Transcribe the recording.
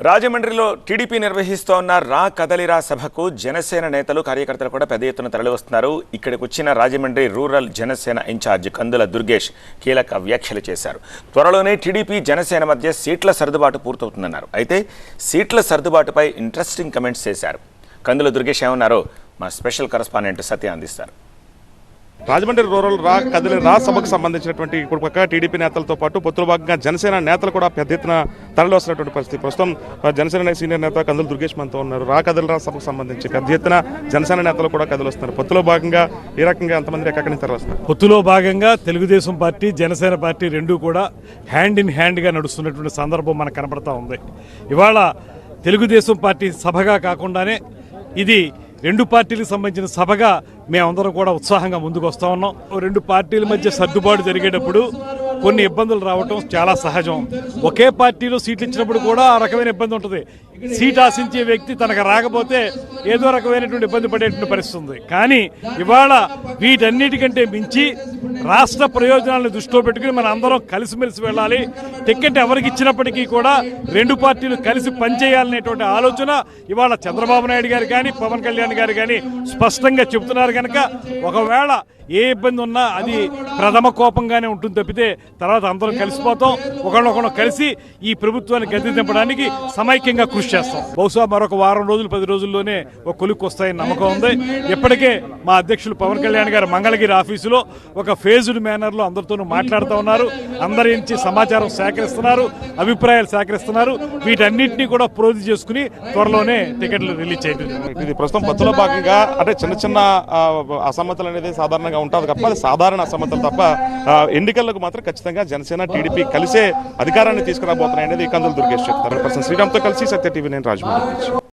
రాజమండ్రిలో టీడీపీ నిర్వహిస్తోన్న రా కదలిరా సభకు జనసేన నేతలు కార్యకర్తలు కూడా పెద్ద ఎత్తున తరలివస్తున్నారు. ఇక్కడికి వచ్చిన రాజమండ్రి రూరల్ జనసేన ఇన్ఛార్జ్ కందుల దుర్గేష్ కీలక వ్యాఖ్యలు చేశారు. త్వరలోనే టీడీపీ జనసేన మధ్య సీట్ల సర్దుబాటు పూర్తవుతుందన్నారు. అయితే సీట్ల సర్దుబాటుపై ఇంట్రెస్టింగ్ కమెంట్స్ చేశారు. కందుల దుర్గేష్ ఏమన్నారో మా స్పెషల్ కరెస్పాండెంట్ సత్య అందిస్తారు. రాజమండ్రి రూరల్ రా సభకు సంబంధించినటువంటి ఇప్పుడు పక్క టీడీపీ నేతలతో పాటు పొత్తుల భాగంగా జనసేన నేతలు కూడా పెద్ద ఎత్తున తరలి వస్తున్నటువంటి పరిస్థితి. ప్రస్తుతం జనసేన సీనియర్ నేత కందుల దుర్గేష్ మనతో ఉన్నారు. రా సభకు సంబంధించి పెద్ద ఎత్తున జనసేన నేతలు కూడా కదిలి వస్తున్నారు. పొత్తులో భాగంగా ఏ రకంగా ఎంతమంది ఎక్కడి నుంచి తరలి వస్తున్నారు? పొత్తులో భాగంగా తెలుగుదేశం పార్టీ జనసేన పార్టీ రెండూ కూడా హ్యాండ్ ఇన్ హ్యాండ్గా నడుస్తున్నటువంటి సందర్భం మనకు కనబడతా ఉంది. ఇవాళ తెలుగుదేశం పార్టీ సభగా కాకుండానే ఇది రెండు పార్టీలకు సంబంధించిన సభగా మేమందరం కూడా ఉత్సాహంగా ముందుకు వస్తూ ఉన్నాం. రెండు పార్టీల మధ్య సర్దుబాటు జరిగేటప్పుడు కొన్ని ఇబ్బందులు రావటం చాలా సహజం. ఒకే పార్టీలో సీట్లు ఇచ్చినప్పుడు కూడా ఆ రకమైన ఇబ్బంది ఉంటుంది. సీట్ ఆశించే వ్యక్తి తనకు రాకపోతే ఏదో రకమైనటువంటి ఇబ్బంది పడేటువంటి పరిస్థితి ఉంది. కానీ ఇవాళ వీటన్నిటికంటే మించి రాష్ట్ర ప్రయోజనాలను దృష్టిలో పెట్టుకుని మన అందరం కలిసిమెలిసి వెళ్ళాలి. టికెట్ ఎవరికి ఇచ్చినప్పటికీ కూడా రెండు పార్టీలు కలిసి పనిచేయాలనేటువంటి ఆలోచన ఇవాళ చంద్రబాబు నాయుడు గారు కానీ పవన్ కళ్యాణ్ గారు కానీ స్పష్టంగా చెబుతున్నారు. కనుక ఒకవేళ ఏ ఇబ్బంది ఉన్నా అది ప్రథమ కోపంగానే ఉంటుంది తప్పితే తర్వాత అందరం కలిసిపోతాం. ఒకళ్ళొకళ్ళు కలిసి ఈ ప్రభుత్వాన్ని గద్దె దింపడానికి సమైక్యంగా కృషి చేస్తాం. బహుశా మరొక వారం రోజులు 10 రోజుల్లోనే ఒక కొలిక్కి వస్తాయని నమ్మకం ఉంది. ఇప్పటికే మా అధ్యక్షులు పవన్ కళ్యాణ్ గారు మంగళగిరి ఆఫీసులో ఒక ఫేజ్డ్ మేనర్లో అందరితోనూ మాట్లాడుతూ ఉన్నారు. అందరి నుంచి సమాచారం సేకరిస్తున్నారు, అభిప్రాయాలు సేకరిస్తున్నారు. వీటన్నింటినీ కూడా ప్రోధి చేసుకుని త్వరలోనే టికెట్లు రిలీజ్ చేయడం. ఇది ప్రస్తుతం పొత్తులో భాగంగా అంటే చిన్న అసమ్మతులు అనేది సాధారణంగా ఉంటుంది తప్ప అది సాధారణ అసమ్మతులు తప్ప ఎన్నికలకు మాత్రం ఖచ్చితంగా జనసేన టీడీపీ కలిసే అధికారాన్ని తీసుకురాబోతున్నాయి అనేది కందుల దుర్గేష్ చెప్తారు. శ్రీరామ్తో కలిసి సత్య టీవీ, నేను రాజమండ్రి.